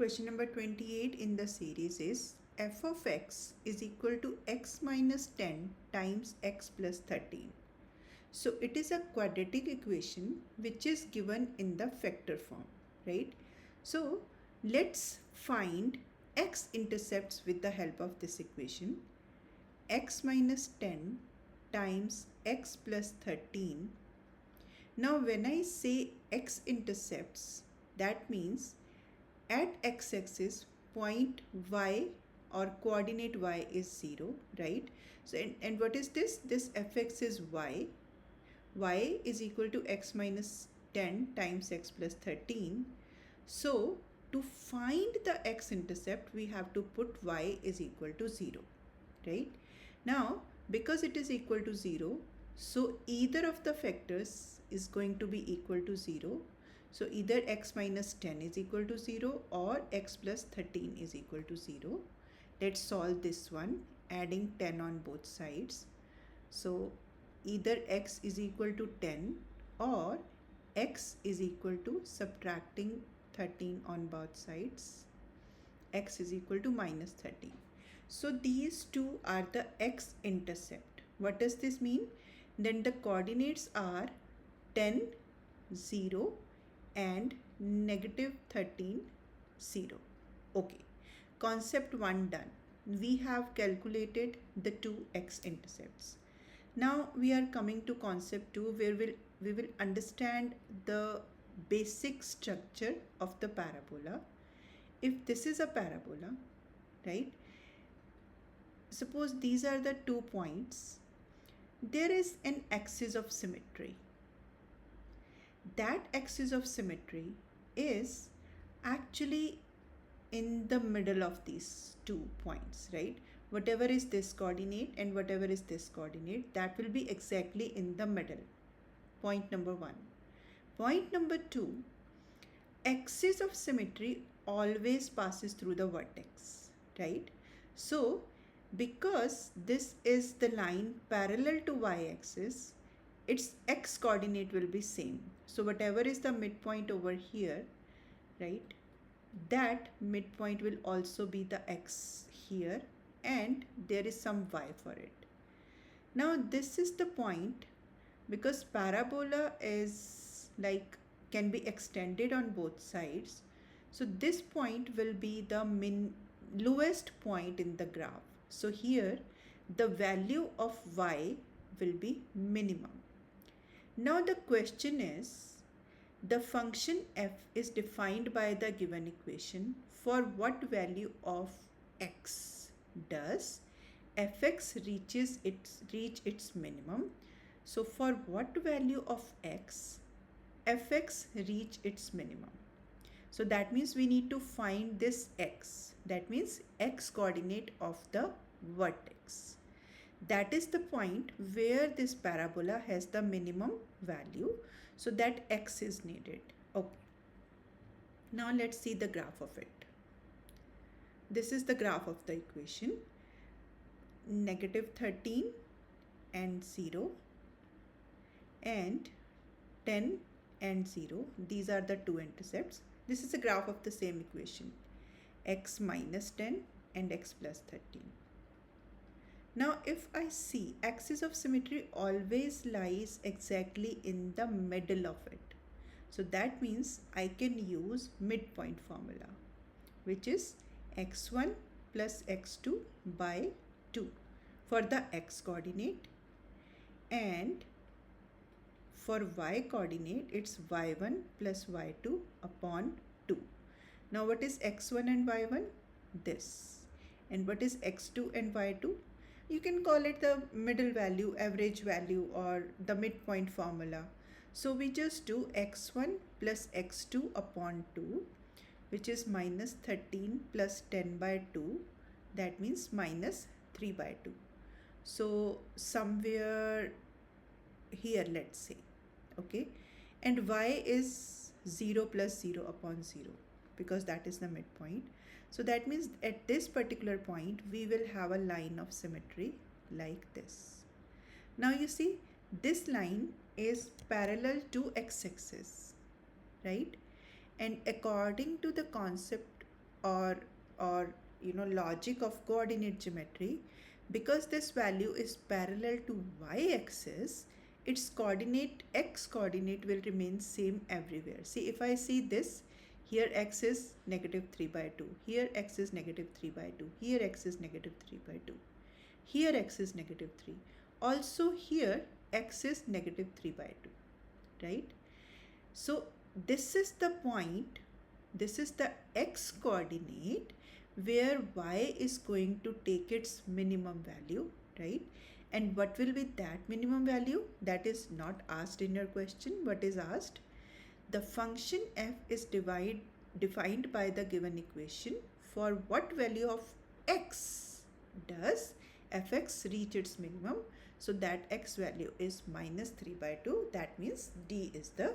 Question number 28 in the series is f of x is equal to x minus 10 times x plus 13. So it is a quadratic equation which is given in the factor form, right? So let's find x-intercepts with the help of this equation. X minus 10 times x plus 13. Now when I say x-intercepts, that means at x-axis point y or coordinate y is 0, right? So and what is this? This fx is y. Y is equal to x minus 10 times x plus 13. So to find the x-intercept, we have to put y is equal to 0, right? Now because it is equal to 0, so either of the factors is going to be equal to 0. So either x minus 10 is equal to 0 or x plus 13 is equal to 0. Let's solve this one, adding 10 on both sides. So either x is equal to 10 or x is equal to subtracting 13 on both sides. X is equal to minus 13. So these two are the x-intercept. What does this mean? Then the coordinates are 10, 0 and negative 13, 0. Okay, concept 1 done. We have calculated the two x-intercepts. Now we are coming to concept 2, where we will understand the basic structure of the parabola. If this is a parabola, right? Suppose these are the 2 points. There is an axis of symmetry. That axis of symmetry is actually in the middle of these 2 points, right? Whatever is this coordinate and whatever is this coordinate, that will be exactly in the middle. Point number 1. Point number 2, axis of symmetry always passes through the vertex, right? So because this is the line parallel to y-axis, its x coordinate will be same. So whatever is the midpoint over here, right, that midpoint will also be the x here, and there is some y for it. Now this is the point, because parabola is like can be extended on both sides. So this point will be the lowest point in the graph. So here the value of y will be minimum. Now the question is, the function f is defined by the given equation. For what value of x does fx reach its minimum? So for what value of x fx reach its minimum? So that means we need to find this x. That means x coordinate of the vertex. That is the point where this parabola has the minimum value. So that x is needed. Okay. Now let's see the graph of it. This is the graph of the equation. Negative 13 and 0 and 10 and 0. These are the two intercepts. This is a graph of the same equation. X minus 10 and x plus 13. Now if I see axis of symmetry always lies exactly in the middle of it. So that means I can use midpoint formula, which is x1 plus x2 by 2 for the x coordinate, and for y coordinate it's y1 plus y2 upon 2. Now what is x1 and y1? This. And what is x2 and y2? You can call it the middle value, average value, or the midpoint formula. So we just do x1 plus x2 upon 2, which is minus 13 plus 10 by 2. That means minus 3 by 2. So somewhere here, let's say, okay. And y is 0 plus 0 upon 0, because that is the midpoint. So that means at this particular point, we will have a line of symmetry like this. Now you see, this line is parallel to x-axis, right? And according to the concept or logic of coordinate geometry, because this value is parallel to y-axis, its coordinate x coordinate will remain same everywhere. See, if I see this, here x is negative 3 by 2, here x is negative 3 by 2, here x is negative 3 by 2, here x is negative 3, also here x is negative 3 by 2, right? So this is the point, this is the x coordinate where y is going to take its minimum value, right? And what will be that minimum value? That is not asked in your question. What is asked? The function f is defined by the given equation. For what value of x does fx reach its minimum? So that x value is minus 3 by 2. That means D is the